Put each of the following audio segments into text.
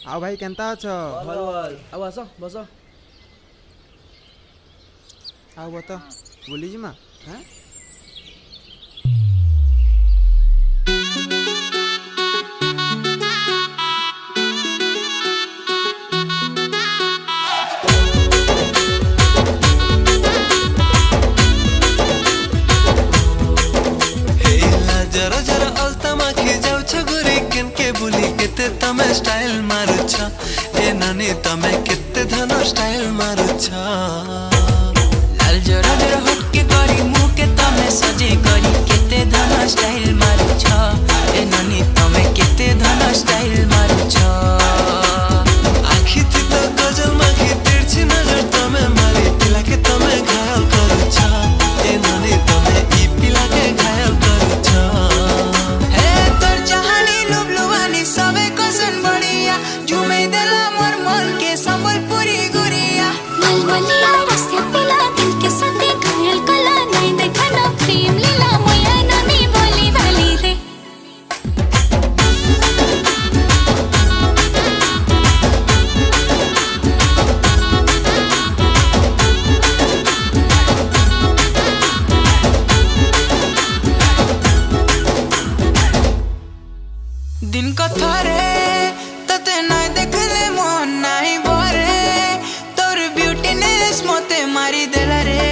आओ भाई केंता अछ भल भल अब आस बस आओ बत बुली जिमा हैं जरा जरा अलता माखी जाऊ छ गोरी केन के बुली केते तमे स्टाइल मारू छ ए नानी तमे केते धन स्टाइल मारू छ लाल जरा जरा हट के करी मुंह के तमे सजे करी केते धन स्टाइल मारू छ ए नानी तमे केते धन स्टाइल मारू छ आखी थी तो गजल माखी तिरछी नजर तमे मारी पिला के तमे घायल करू छ ए नानी तमे ई पिला के घायल करू छ हे तोर चाहनी लुबलुवानी सबे कोसन बढ़िया झूमे देला मोर मन के संबलपुरी गुरिया मलमलिया रस्ते पिला दिल के संगे घायल कला नहीं देखा ना प्रेम लीला मोया नानी बोली भाली दे दिन को थोरे तते नाय देखले मन नाही भरे तोर ब्यूटीनेस मते मारी देला रे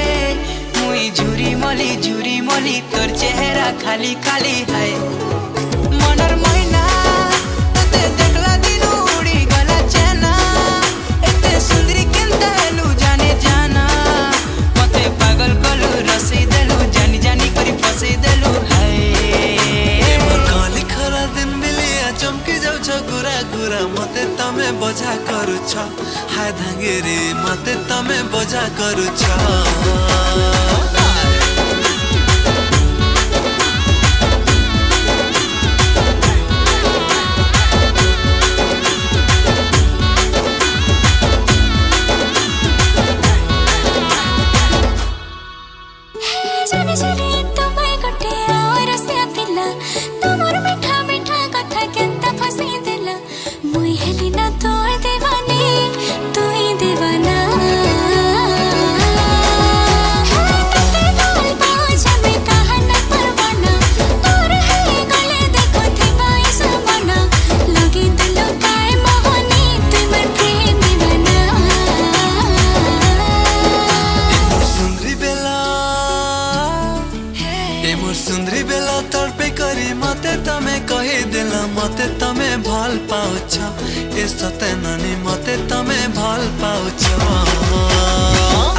मुई झुरी मली तोर चेहरा खाली खाली है मनर महीना तते देखला दिन उड़ी गला चेना एते सुंदरी केनता हेलु जाने जाना मते पागल कलु रसे देलु जानी जानी करी फसे देलु है काली खरा दिन बिलिया चमकी जाऊ छ गुरा गुरा मते तमे बजा करू छ हाय धांगेरे मते तमे बजा करू छ जाने जाने तुम्हें गटे और से पिला तुमर मीठा मीठा कथा केंता फसी देला मुई हेली ना तोर दीवानी तू ही दीवाना कितने बोल बाजा में कहा न परवाना और है गले देखो थी बाई समाना लगी दिलो काय मोहनी तुमर प्रेम दीवाना सुंदरी बेला मोर सुंदरी बेला तड़पे करी मते तमे कही देला मते तमे भल पाउ छ ए सते नानी मते तमे भल पाउ छ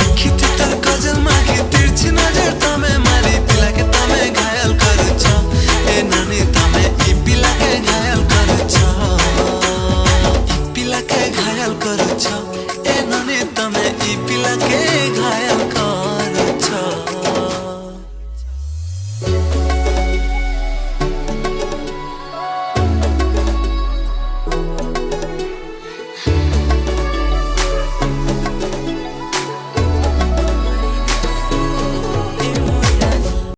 आखी थी तर गजल माखी तिरछी नजर तमे मारी पिला के तमे घायल करू छ ए नानी तमे ई पिला के घायल करू छ ई पिला के घायल करू छ ए नानी तमे ई पिला के